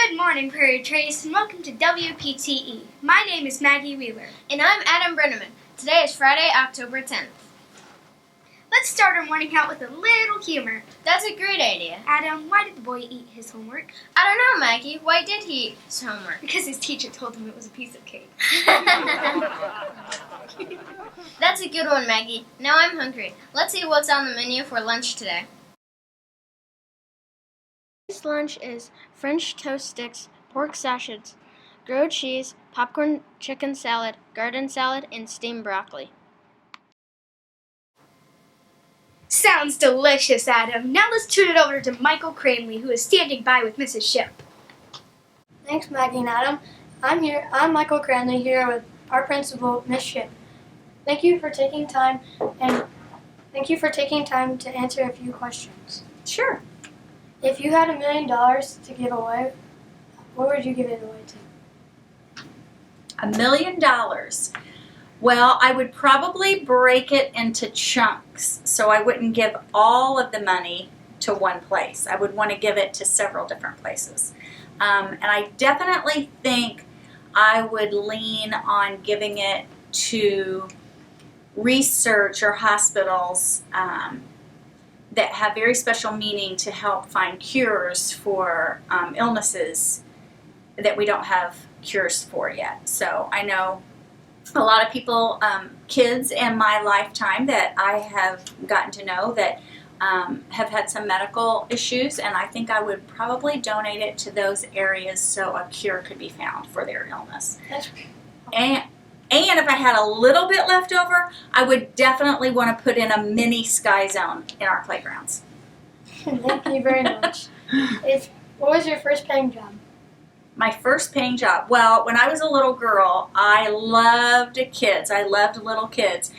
Good morning, Prairie Trace, and welcome to Wpte. My name is Maggie Wheeler. And I'm Adam Brenneman. Today is Friday, October 10th. Let's start our morning out with a little humor. That's a great idea. Adam, why did the boy eat his homework? I don't know, Maggie. Why did he eat his homework? Because his teacher told him it was a piece of cake. That's a good one, Maggie. Now I'm hungry. Let's see what's on the menu for lunch today. Today's lunch is French toast sticks, pork sachets, grilled cheese, popcorn chicken salad, garden salad, and steamed broccoli. Sounds delicious, Adam. Now let's turn it over to Michael Cranley, who is standing by with Mrs. Ship. Thanks, Maggie and Adam. I'm Michael Cranley here with our principal, Miss Ship. Thank you for taking time to answer a few questions. Sure. If you had $1 million to give away, what would you give it away to? $1 million. Well, I would probably break it into chunks, so I wouldn't give all of the money to one place. I would want to give it to several different places. And I definitely think I would lean on giving it to research or hospitals that have very special meaning to help find cures for illnesses that we don't have cures for yet. So I know a lot of people, kids in my lifetime that I have gotten to know that have had some medical issues, and I think I would probably donate it to those areas so a cure could be found for their illness. And if I had a little bit left over, I would definitely want to put in a mini sky zone in our playgrounds. Thank you very much. What was your first paying job? My first paying job. Well, when I was a little girl, I loved kids. I loved little kids.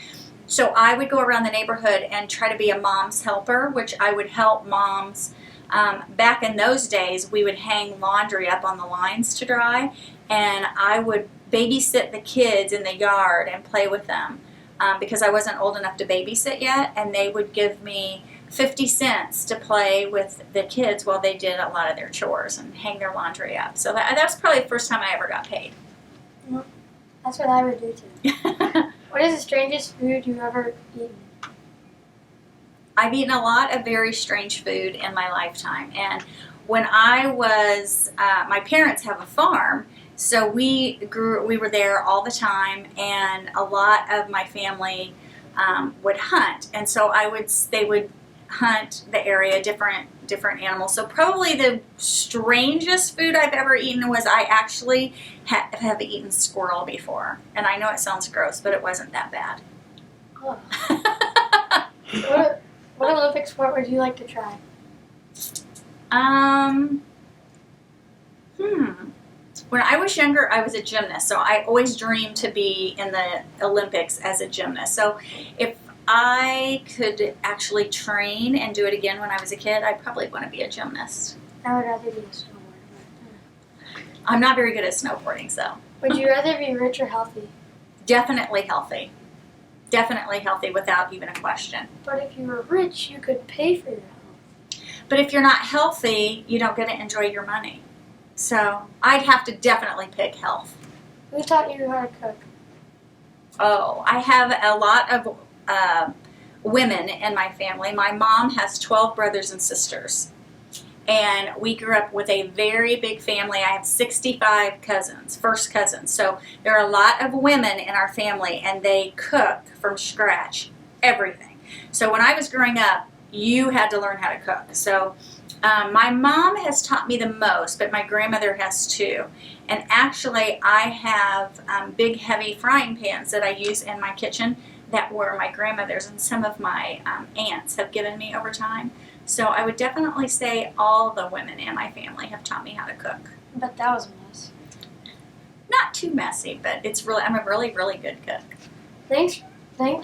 So I would go around the neighborhood and try to be a mom's helper, which I would help moms. Back in those days, we would hang laundry up on the lines to dry, and I would babysit the kids in the yard and play with them because I wasn't old enough to babysit yet, and they would give me 50 cents to play with the kids while they did a lot of their chores and hang their laundry up. So that was probably the first time I ever got paid. That's what I would do too. What is the strangest food you've ever eaten? I've eaten a lot of very strange food in my lifetime, and when I was, my parents have a farm, so we were there all the time, and a lot of my family would hunt, and so they would hunt the area, different animals. So probably the strangest food I've ever eaten was I actually have eaten squirrel before, and I know it sounds gross, but it wasn't that bad. Oh. What Olympic sport would you like to try? When I was younger, I was a gymnast, so I always dreamed to be in the Olympics as a gymnast. So if I could actually train and do it again when I was a kid, I'd probably want to be a gymnast. I would rather be a snowboarder. I'm not very good at snowboarding, so. Would you rather be rich or healthy? Definitely healthy. Definitely healthy without even a question. But if you were rich, you could pay for your health. But if you're not healthy, you don't get to enjoy your money. So I'd have to definitely pick health. Who taught you how to cook? Oh, I have a lot of women in my family. My mom has 12 brothers and sisters. And we grew up with a very big family. I have 65 cousins, first cousins. So there are a lot of women in our family, and they cook from scratch, everything. So when I was growing up, you had to learn how to cook. So my mom has taught me the most, but my grandmother has too. And actually, I have big, heavy frying pans that I use in my kitchen that were my grandmother's, and some of my aunts have given me over time. So I would definitely say all the women in my family have taught me how to cook. But that was a mess. Not too messy, but I'm a really, really good cook. Thank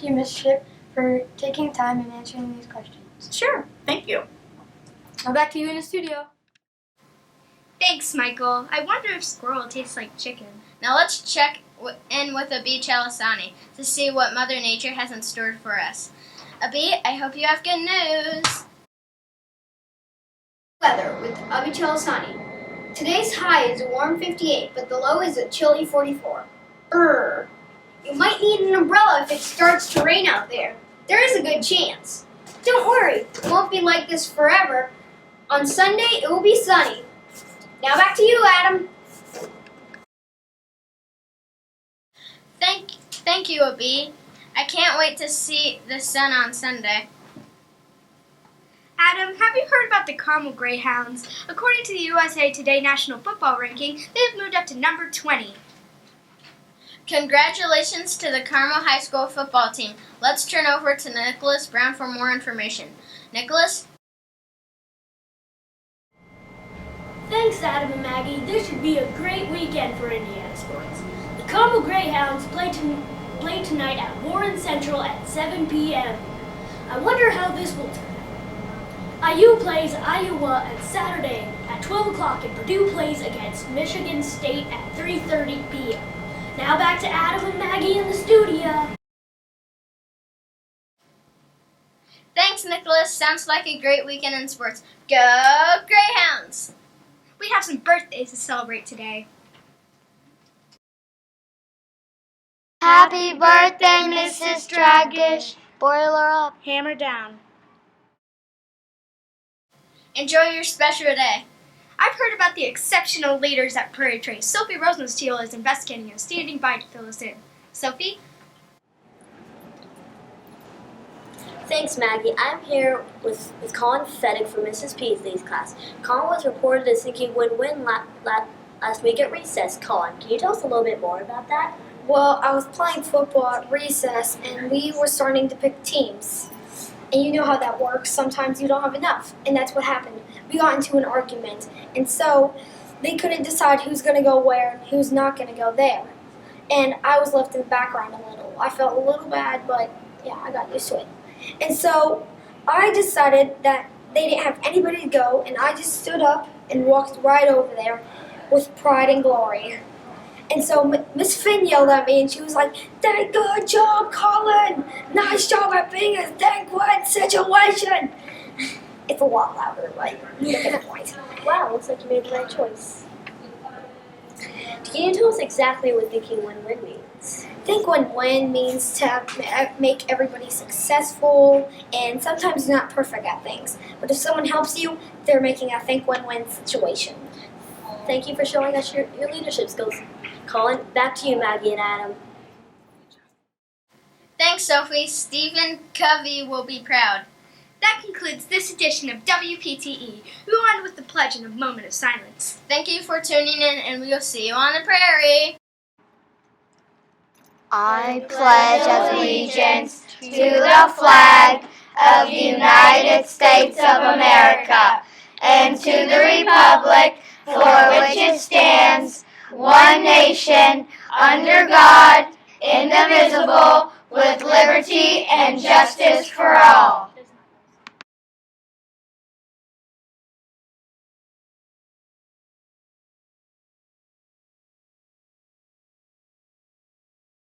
you, Miss Ship, for taking time and answering these questions. Sure, thank you. Now back to you in the studio. Thanks, Michael. I wonder if squirrel tastes like chicken. Now let's check in with Wpte Chalasani to see what Mother Nature has in store for us. Wpte, I hope you have good news. Weather with Wpte Chalasani. Today's high is a warm 58, but the low is a chilly 44. Brr. You might need an umbrella if it starts to rain out there. There is a good chance. Don't worry, it won't be like this forever. On Sunday, it will be sunny. Now back to you, Adam. Thank you, Wpte. I can't wait to see the sun on Sunday. Adam, have you heard about the Carmel Greyhounds? According to the USA Today National Football Ranking, they have moved up to number 20. Congratulations to the Carmel High School football team. Let's turn over to Nicholas Brown for more information. Nicholas? Thanks, Adam and Maggie. This should be a great weekend for Indiana sports. The Carmel Greyhounds play tonight at Warren Central at 7 p.m. I wonder how this will turn out. IU plays Iowa on Saturday at 12 o'clock, and Purdue plays against Michigan State at 3:30 p.m. Now back to Adam and Maggie in the studio. Thanks, Nicholas. Sounds like a great weekend in sports. Go Greyhounds! We have some birthdays to celebrate today. Happy birthday, Mrs. Dragish. Boiler up. Hammer down. Enjoy your special day. I've heard about the exceptional leaders at Prairie Trace. Sophie Rosensteel is investigating and standing by to fill us in. Sophie? Thanks, Maggie. I'm here with Colin Fettig from Mrs. Peasley's class. Colin was reported as thinking win-win last week at recess. Colin, can you tell us a little bit more about that? Well, I was playing football at recess, and we were starting to pick teams. And you know how that works. Sometimes you don't have enough, and that's what happened. We got into an argument, and so they couldn't decide who's going to go where and who's not going to go there. And I was left in the background a little. I felt a little bad, but yeah, I got used to it. And so I decided that they didn't have anybody to go, and I just stood up and walked right over there with pride and glory. And so Miss Finn yelled at me, and she was like, "Good job, Colin! Nice job at being a thank-one situation!" It's a lot louder, right? You get the point. Wow, looks like you made the right choice. Can you tell us exactly what thinking win-win means? Think win-win means to make everybody successful, and sometimes you're not perfect at things. But if someone helps you, they're making a think win-win situation. Thank you for showing us your leadership skills. Colin, back to you, Maggie and Adam. Thanks, Sophie. Stephen Covey will be proud. That concludes this edition of Wpte. We will end with the pledge and a moment of silence. Thank you for tuning in, and we will see you on the prairie. I pledge allegiance to the flag of the United States of America and to the republic for which it stands, one nation, under God, indivisible, with liberty and justice for all.